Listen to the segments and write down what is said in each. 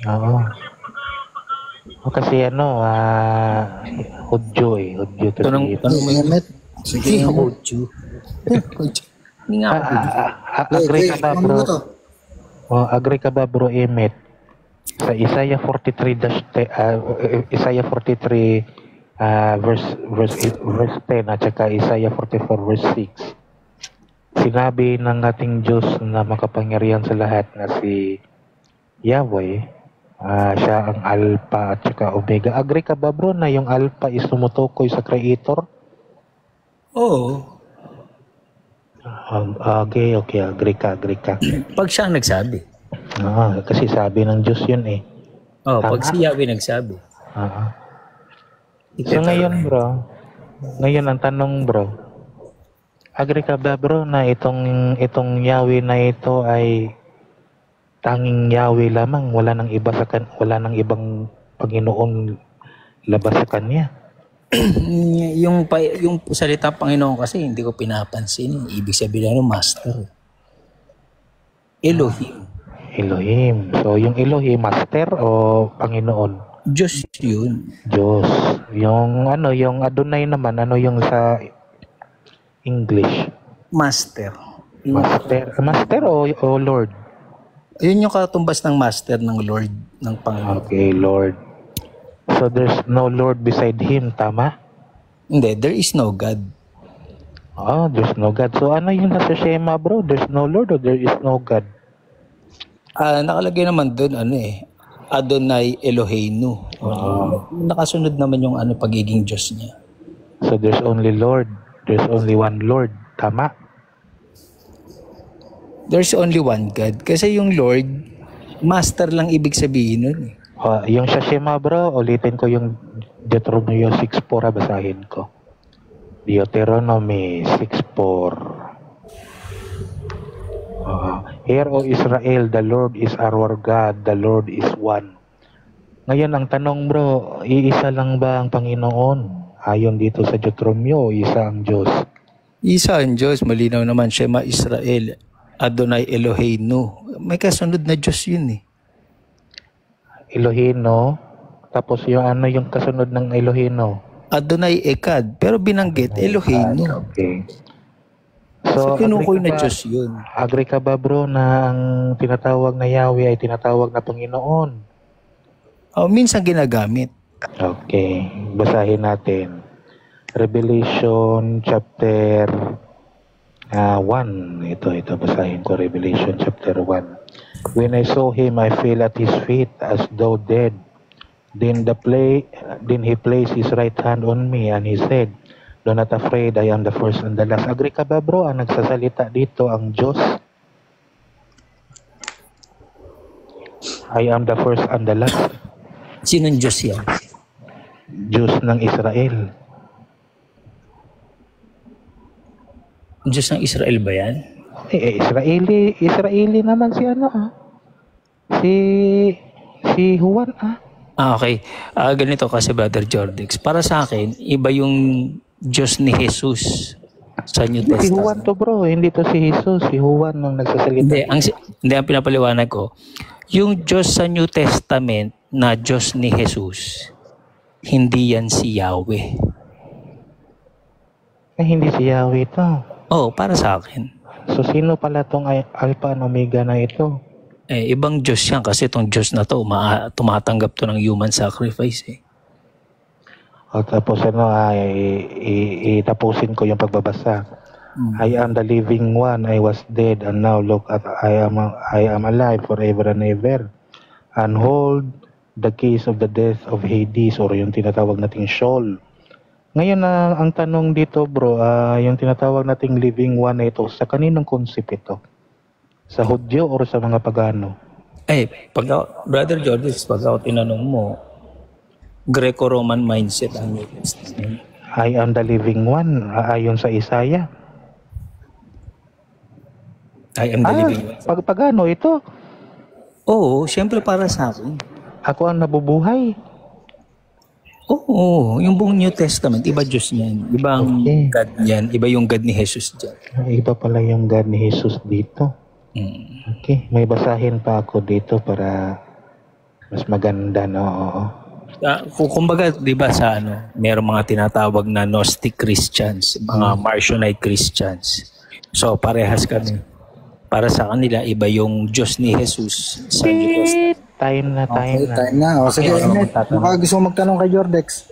Oo. O kasi ano, Hudyo Hudyo to si Tanong mo yung Emet. Sige, si Emet. Hoju. Hindi nga ako Hoju. Agree ka ba, Ano bro? mo to? Agree ka ba, bro, Emet? Sa Isaiah 43 Isaiah 43 verse 10 at saka Isaiah 44 verse 6. Sinabi ng ating Diyos na makapangyarihan sa lahat na si Yahweh, siya ang Alpha at saka Omega. Agree ka ba, bro, na yung Alpha is tumutukoy sa Creator? Oo. Okay, agree ka. Pag siya ang nagsabi. Kasi sabi ng Diyos yun eh. Oh, Tama. pag si Yahweh nagsabi. So ngayon, bro, ang tanong, bro, agree ka ba, bro, na itong Yahweh na ito ay tanging Yahweh lamang, wala nang ibang Panginoon labas sa kanya? yung salita Panginoon kasi hindi ko pinapansin. Ibig sabihin ng master. Elohim. So yung Elohim, master o Panginoon? Diyos yun. Diyos. Yung Adonai naman, ano yung sa English? Master. Master o Lord? Yun yung katumbas ng master ng Lord, ng Panginoon. Okay, Lord. So there's no Lord beside Him, tama? Hindi, there is no God. There's no God. So ano yung nasa Shema, bro? There's no Lord or there is no God? Nakalagay naman doon, Adonai Eloheinu. Nakasunod naman yung pagiging Diyos niya. So there's only Lord. There's only one Lord, tama? There's only one God. Kasi yung Lord, master lang ibig sabihin nun. Yung sa Shema, bro, ulitin ko yung Deuteronomy 6:4, basahin ko. Deuteronomy 6:4. Hear, O Israel, the Lord is our God, the Lord is one. Ngayon, ang tanong, bro, iisa lang ba ang Panginoon? Ayon dito sa Deuteronomy, o isa ang Diyos? Isa ang Diyos, malinaw naman, Shema Israel, Adonai Eloheinu. May kasunod na Diyos yun eh. Elohino, tapos yung kasunod ng Elohino? Adonai Ekad, pero binanggit Eloheinu. Okay. So kinukoy na Diyos yun. Agree ka ba, bro, na ang tinatawag na Yahweh ay tinatawag na Panginoon? Minsan ginagamit. Okay, basahin natin. Revelation chapter 1. Ito, basahin ko. Revelation chapter 1. When I saw him, I fell at his feet as though dead. Then he placed his right hand on me and he said, "Do not afraid, I am the first and the last." Agree ka ba, bro? Ang nagsasalita dito ang Diyos? I am the first and the last. Sinong Diyos yan? Diyos ng Israel. Diyos ng Israel ba yan? Israeli naman si si Juan Okay. Ganito kasi, Brother Jordex. Para sa akin, iba yung Diyos ni Jesus sa New Testament. Si Juan to, bro. Hindi to si Jesus. Si Juan ang nagsasalita. Hindi, ang pinapaliwanag ko, yung Diyos sa New Testament na Diyos ni Jesus, hindi yan si Yahweh. Hindi si Yahweh to. Para sa akin. So, sino pala tong Alpha and Omega na ito? Ibang Diyos yan kasi itong Diyos na to, tumatanggap to ng human sacrifice eh. Tapos itapusin ko yung pagbabasa. I am the living one, I was dead, and now look at I am alive forever and ever. And hold the keys of the death of Hades, or yung tinatawag nating Sheol. Ngayon ang tanong dito, bro, yung tinatawag nating living one na ito, sa kaninong concept ito? Sa Hudyo or sa mga pagano? Brother Jordan, pag ako tinanong mo, Greco-Roman mindset ang New Testament. I am the living one, ayon sa Isaiah. I am the living one. Pagano ito? Oo, siyempre para sa akin. Ako ang nabubuhay. Oo, yung buong New Testament, iba Diyos niyan. Ibang God niyan, iba yung God ni Jesus dyan. Iba pala yung God ni Jesus dito. Okay, may basahin pa ako dito para Mas maganda, no? Oo. Kumbaga, 'di ba sa merong mga tinatawag na Gnostic Christians, mga Marcionite Christians. So parehas kami. Para sa kanila iba yung Diyos ni Jesus sa New Testament. Time na. Time na. O sige, Okay, Emmett, baka gusto mo magtanong kay Jordex.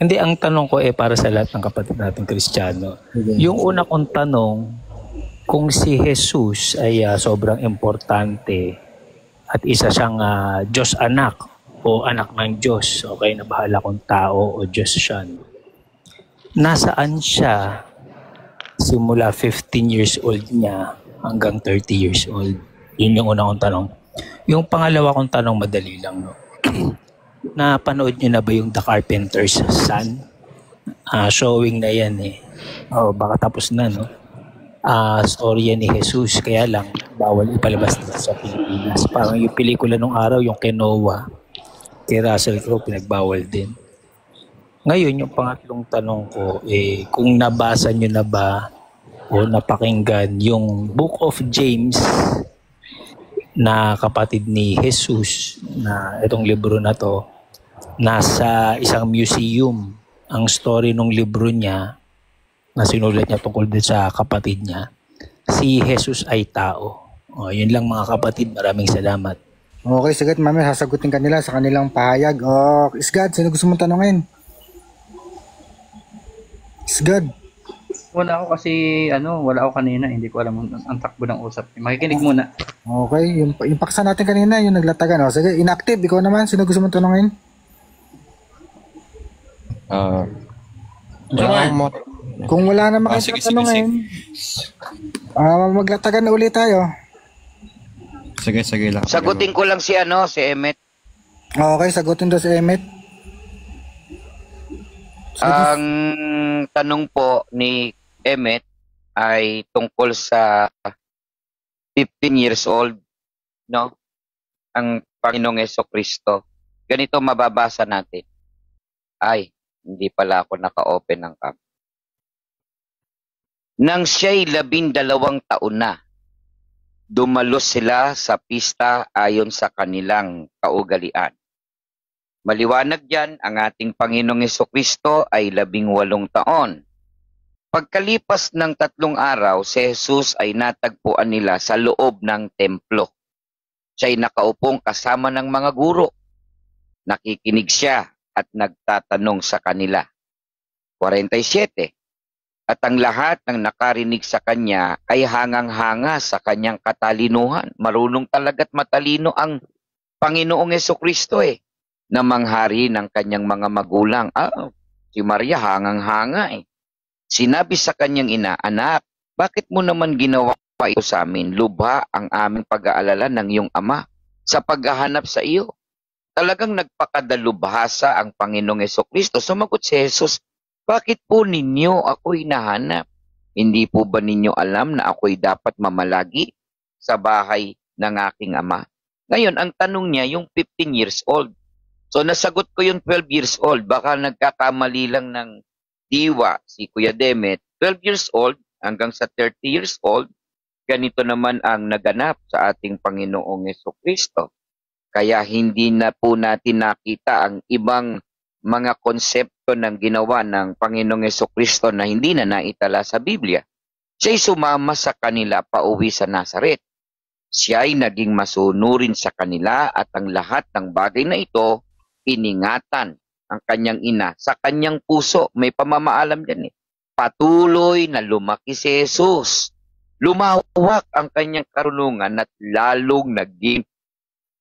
Hindi, ang tanong ko para sa lahat ng kapatid nating Kristiyano. Yung una kong tanong, kung si Jesus ay sobrang importante at isa siyang Diyos anak o anak ng Diyos, okay, na bahala kung tao o Diyos siya. Nasaan siya simula 15 years old niya hanggang 30 years old? Yun yung una kong tanong. Yung pangalawa kong tanong, madali lang. No? Napanood nyo na ba yung The Carpenter's Son? Showing na yan eh. Baka tapos na, no? Storya ni Jesus, kaya lang bawal ipalabas na sa Pilipinas. Parang yung pelikula nung araw, yung kay Noah, kay Russell Crowe, pinagbawal din. Ngayon, yung pangatlong tanong ko, kung nabasa nyo na ba o napakinggan yung Book of James na kapatid ni Jesus, na itong libro na to, nasa isang museum. Ang story ng libro niya, na sinulat niya tungkol din sa kapatid niya, si Jesus ay tao. Yun lang mga kapatid, maraming salamat. Okay, sige, mami, sasagutin kanila sa kanilang pahayag. Isgad, sino gusto mong tanongin? Isgad. Wala ako kasi, wala ako kanina. Hindi ko alam ang takbo ng usap. Makikinig muna. Okay, yung paksa natin kanina, yung naglatagan. Sige, inactive, ikaw naman, sino gusto mong tanongin? Kung wala na makatanongin, maglatagan na ulit tayo. Sige lang. Sagutin ko lang si Emmett. Okay, sagutin daw si Emmett. Ang tanong po ni Emmett ay tungkol sa 15 years old, no? Ang Panginoong Jesucristo. Ganito mababasa natin. Ay, hindi pala ako naka-open ng cam. Nang siya'y 12 taon na, dumalos sila sa pista ayon sa kanilang kaugalian. Maliwanag diyan, ang ating Panginoong Jesucristo ay 18 taon. Pagkalipas ng 3 araw, si Jesus ay natagpuan nila sa loob ng templo. Siya'y nakaupong kasama ng mga guro. Nakikinig siya at nagtatanong sa kanila. 47. At ang lahat ng nakarinig sa kanya ay hangang-hanga sa kanyang katalinuhan. Marunong talaga't matalino ang Panginoong Jesucristo na manghari ng kanyang mga magulang. Si Maria hangang-hanga Sinabi sa kanyang ina, "Anak, bakit mo naman ginawa ito sa amin? Lubha ang aming pag-aalala ng iyong ama sa paghahanap sa iyo." Talagang nagpakadalubhasa ang Panginoong Jesucristo. Sumagot si Jesus, "Bakit po ninyo ako'y nahanap? Hindi po ba ninyo alam na ako'y dapat mamalagi sa bahay ng aking ama?" Ngayon, ang tanong niya, yung 15 years old. So, nasagot ko yung 12 years old. Baka nagkakamali lang ng diwa si Kuya Demet. 12 years old hanggang sa 30 years old, ganito naman ang naganap sa ating Panginoong Jesucristo. Kaya hindi na po natin nakita ang ibang mga konsepto ng ginawa ng Panginoong Jesucristo na hindi na naitala sa Biblia. Siya'y sumama sa kanila pauwi sa Nazaret. Siya'y naging masunurin sa kanila at ang lahat ng bagay na ito, iningatan ang kanyang ina sa kanyang puso. May pamamaalam din Patuloy na lumaki si Jesus. Lumawak ang kanyang karunungan at lalong naging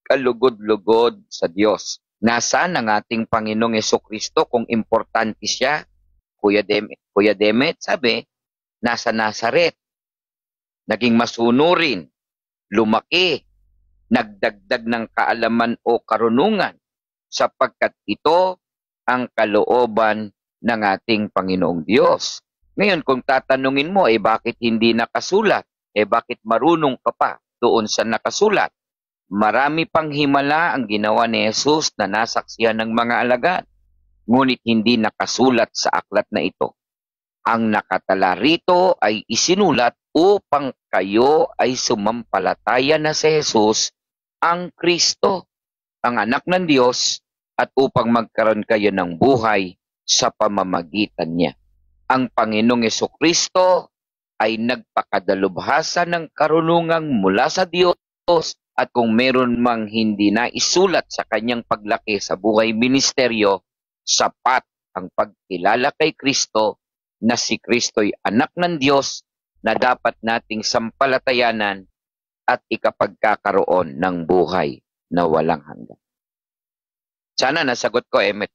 kalugod-lugod sa Diyos. Nasaan ang ating Panginoong Jesucristo kung importante siya? Kuya Demet, sabi, nasa Nazaret. Naging masunurin, lumaki, nagdagdag ng kaalaman o karunungan sapagkat ito ang kalooban ng ating Panginoong Diyos. Ngayon, kung tatanungin mo, bakit hindi nakasulat? Bakit marunong ka pa doon sa nakasulat? Marami pang himala ang ginawa ni Jesus na nasaksihan ng mga alagad, ngunit hindi nakasulat sa aklat na ito. Ang nakatala rito ay isinulat upang kayo ay sumampalataya na si Jesus ang Kristo ang anak ng Diyos at upang magkaroon kayo ng buhay sa pamamagitan niya. Ang Panginoong Jesucristo ay nagpakadalubhasa ng karunungang mula sa Diyos, at kung meron mang hindi na isulat sa kanyang paglaki sa buhay ministeryo, sapat ang pagkilala kay Kristo na si Kristo'y anak ng Diyos na dapat nating sampalatayanan at ikapagkakaroon ng buhay na walang hanggan. Sana nasagot ko, Emmet.